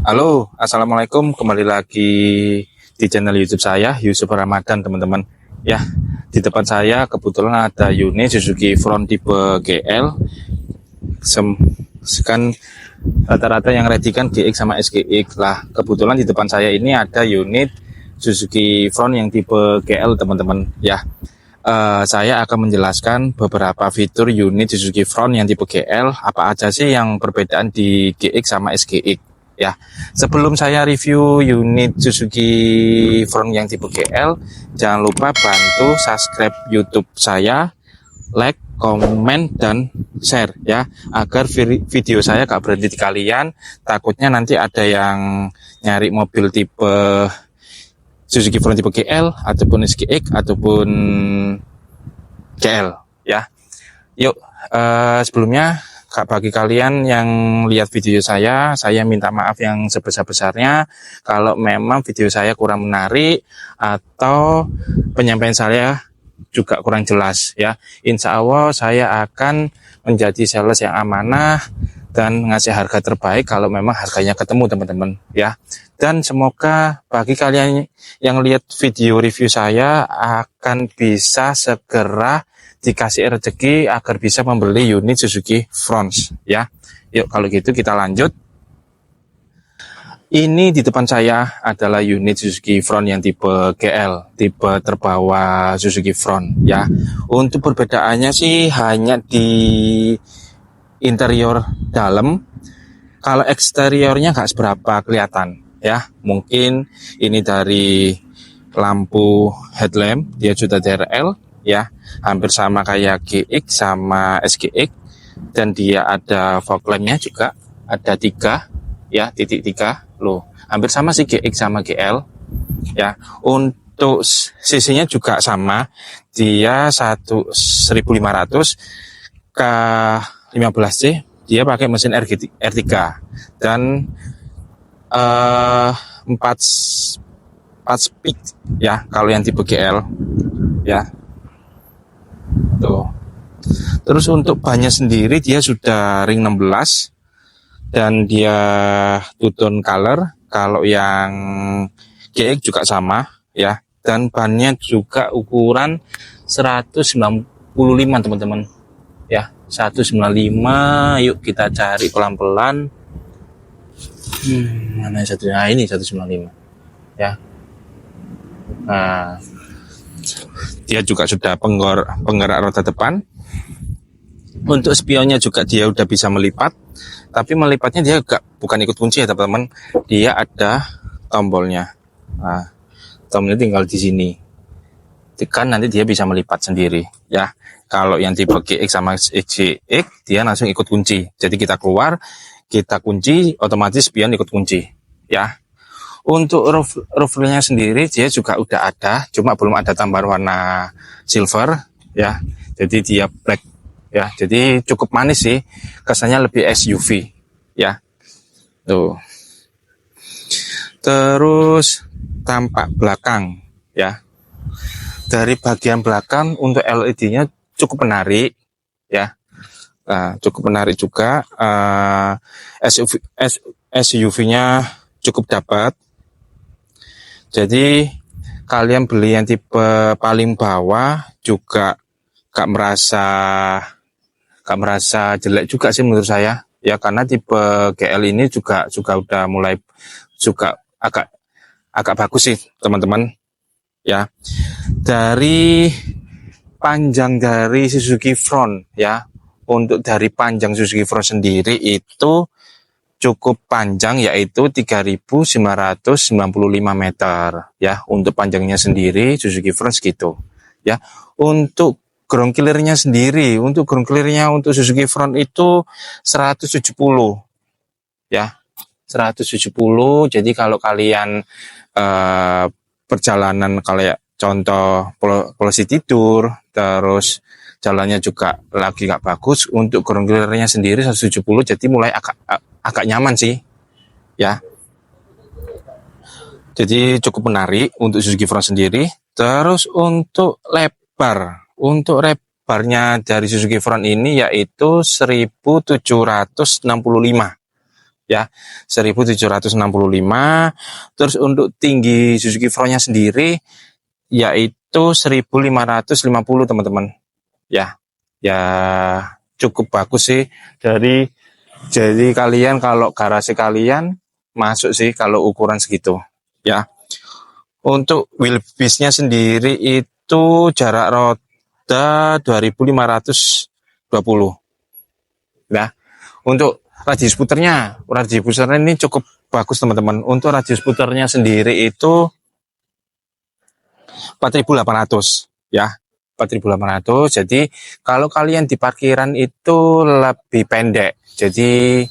Halo, Assalamualaikum. Kembali lagi di channel YouTube saya, Yusuf Ramadan, teman-teman. Ya, di depan saya kebetulan ada unit Suzuki Front tipe GL. Kan rata-rata yang ready kan GX sama SGX lah. Kebetulan di depan saya ini ada unit Suzuki Front yang tipe GL, teman-teman. Ya, saya akan menjelaskan beberapa fitur unit Suzuki Front yang tipe GL. Apa aja sih yang perbedaan di GX sama SGX? Ya, sebelum saya review unit Suzuki Front yang tipe GL, jangan lupa bantu subscribe YouTube saya, like, komen, dan share ya, agar video saya gak berhenti di kalian. Takutnya nanti ada yang nyari mobil tipe Suzuki Front tipe GL ataupun SGX ataupun GL ya. Yuk, sebelumnya bagi kalian yang lihat video saya minta maaf yang sebesar-besarnya kalau memang video saya kurang menarik atau penyampaian saya juga kurang jelas ya. Insya Allah saya akan menjadi sales yang amanah dan ngasih harga terbaik kalau memang harganya ketemu, teman-teman ya. Dan semoga bagi kalian yang lihat video review saya akan bisa segera dikasih rezeki agar bisa membeli unit Suzuki Front ya. Yuk, kalau gitu kita lanjut. Ini di depan saya adalah unit Suzuki Front yang tipe GL, tipe terbawah Suzuki Front ya. Untuk perbedaannya sih hanya di interior dalam. Kalau eksteriornya nggak seberapa kelihatan ya. Mungkin ini dari lampu headlamp dia sudah DRL ya, hampir sama kayak GX sama SGX, dan dia ada fog lampnya juga ada 3 ya, titik 3 loh, hampir sama sih GX sama GL ya. Untuk sisinya juga sama, dia 1500 k 15C, dia pakai mesin R3 dan 4 speed ya kalau yang tipe GL ya. Tuh. Terus untuk bannya sendiri dia sudah ring 16 dan dia two-tone color. Kalau yang GX juga sama ya, dan bannya juga ukuran 195, teman-teman ya, 195. Yuk kita cari pelan-pelan. Mana satunya? Nah, ini 195 ya. Nah, dia juga sudah penggerak roda depan. Untuk spionnya juga dia udah bisa melipat, tapi melipatnya dia bukan ikut kunci ya, teman-teman. Dia ada tombolnya. Nah, tombolnya tinggal di sini. Tekan nanti dia bisa melipat sendiri ya. Kalau yang tipe GX sama SGX dia langsung ikut kunci. Jadi kita keluar, kita kunci, otomatis spion ikut kunci ya. Untuk roof-nya sendiri dia juga udah ada, cuma belum ada tambahan warna silver ya. Jadi dia black ya. Jadi cukup manis sih, kesannya lebih SUV ya. Tuh. Terus tampak belakang ya. Dari bagian belakang untuk LED-nya cukup menarik ya. Nah, cukup menarik juga. SUV-nya cukup dapat. Jadi kalian beli yang tipe paling bawah juga gak merasa jelek juga sih menurut saya ya, karena tipe GL ini juga udah mulai juga agak bagus sih, teman-teman ya. Dari panjang dari Suzuki Front ya, untuk dari panjang Suzuki Front sendiri itu cukup panjang, yaitu 3.995 meter ya. Untuk panjangnya sendiri Suzuki Front segitu ya. Untuk ground clear-nya sendiri, untuk Suzuki Front itu 170 ya, 170. Jadi kalau kalian perjalanan, kalau ya contoh polisi tidur, terus jalannya juga lagi gak bagus, untuk ground clear-nya sendiri 170, jadi mulai agak nyaman sih ya. Jadi cukup menarik untuk Suzuki Front sendiri. Terus untuk lebarnya dari Suzuki Front ini yaitu 1765 ya, 1765. Terus untuk tinggi Suzuki Front-nya sendiri yaitu 1550 teman-teman. Ya. Ya cukup bagus sih, jadi kalian kalau garasi kalian masuk sih kalau ukuran segitu, ya. Untuk wheelbase-nya sendiri itu jarak roda 2520. Nah, untuk radius puternya ini cukup bagus teman-teman. Untuk radius puternya sendiri itu 4.800, ya. 4.800. Jadi kalau kalian di parkiran itu lebih pendek. Jadi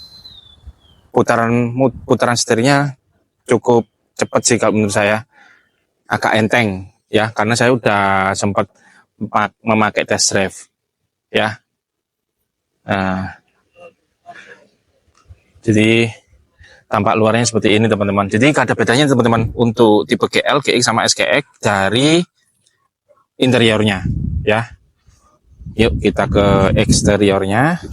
putaran setirnya cukup cepat sih kalau menurut saya. Agak enteng, ya, karena saya udah sempat memakai test drive, ya. Nah, jadi tampak luarnya seperti ini teman-teman. Jadi gak ada bedanya teman-teman untuk tipe GL, GX sama SGX dari interiornya, ya. Yuk kita ke eksteriornya.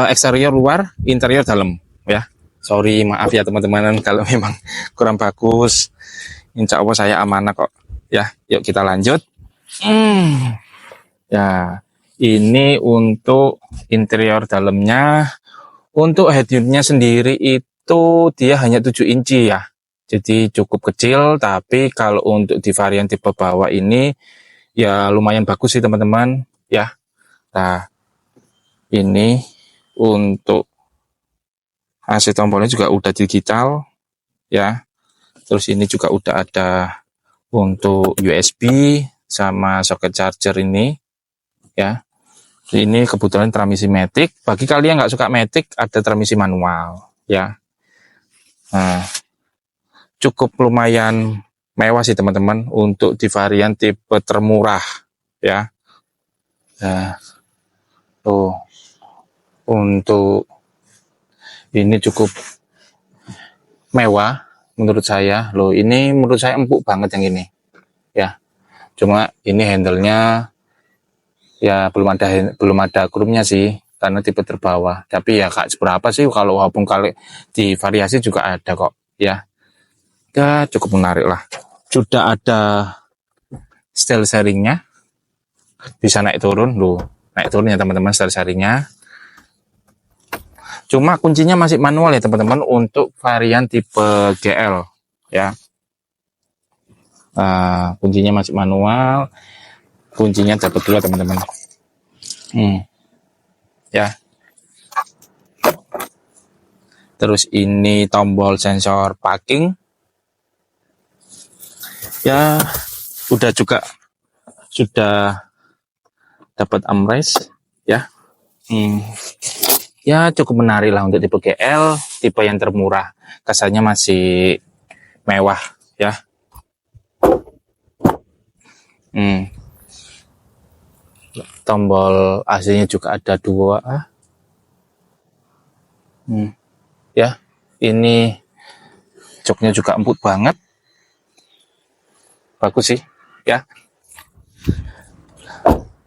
Eksterior luar, interior dalam, ya. Sorry, maaf ya teman-teman kalau memang kurang bagus. Insya Allah saya amanah kok, ya. Yuk kita lanjut. Ya, ini untuk interior dalamnya. Untuk head unitnya sendiri itu dia hanya 7 inci ya. Jadi cukup kecil, tapi kalau untuk di varian tipe bawah ini ya lumayan bagus sih teman-teman, ya. Nah, ini untuk AC tombolnya juga udah digital, ya. Terus ini juga udah ada untuk USB sama soket charger ini, ya. Ini kebetulan transmisi matic. Bagi kalian nggak suka matic, ada transmisi manual, ya. Nah, cukup lumayan mewah sih teman-teman untuk di varian tipe termurah, ya. Nah, tuh untuk ini cukup mewah menurut saya. Loh, ini menurut saya empuk banget yang ini, ya. Cuma ini handle-nya ya belum ada chrome-nya sih karena tipe terbawah. Tapi ya gak seberapa sih, kalau walaupun kali di variasi juga ada kok, ya. Ya cukup menarik lah. Sudah ada style sharing-nya. Bisa naik turun, loh. Naik turun ya teman-teman style sharing-nya. Cuma kuncinya masih manual ya teman-teman untuk varian tipe GL, ya. Kuncinya masih manual. Kuncinya dapat dua teman-teman. Ya. Terus ini tombol sensor parking. Ya, sudah dapat armrest, ya. Ya cukup menarik lah untuk tipe GL, tipe yang termurah. Kesannya masih mewah, ya. Tombol AC-nya juga ada dua. Ya, ini joknya juga empuk banget. Bagus sih, ya.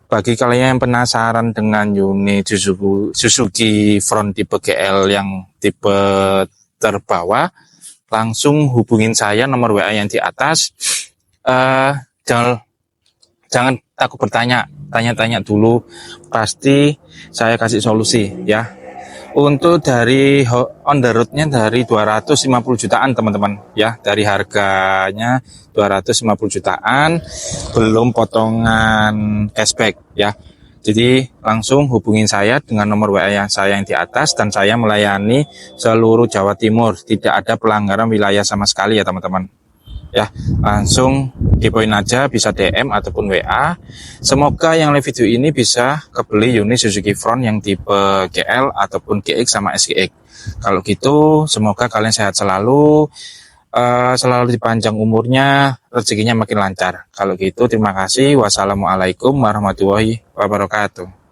Bagi kalian yang penasaran dengan unit Suzuki Front tipe GL yang tipe terbawah, langsung hubungin saya nomor WA yang di atas. Jangan takut bertanya, tanya-tanya dulu, pasti saya kasih solusi, ya. Untuk dari on the road-nya dari 250 jutaan teman-teman, ya. Dari harganya 250 jutaan, belum potongan cashback, ya. Jadi langsung hubungin saya dengan nomor WA yang saya yang di atas, dan saya melayani seluruh Jawa Timur. Tidak ada pelanggaran wilayah sama sekali ya teman-teman. Ya, langsung kepoin aja, bisa DM ataupun WA. Semoga yang live video ini bisa kebeli unit Suzuki Front yang tipe GL ataupun GX sama SGX. Kalau gitu, semoga kalian sehat selalu, selalu dipanjang umurnya, rezekinya makin lancar. Kalau gitu, terima kasih. Wassalamualaikum warahmatullahi wabarakatuh.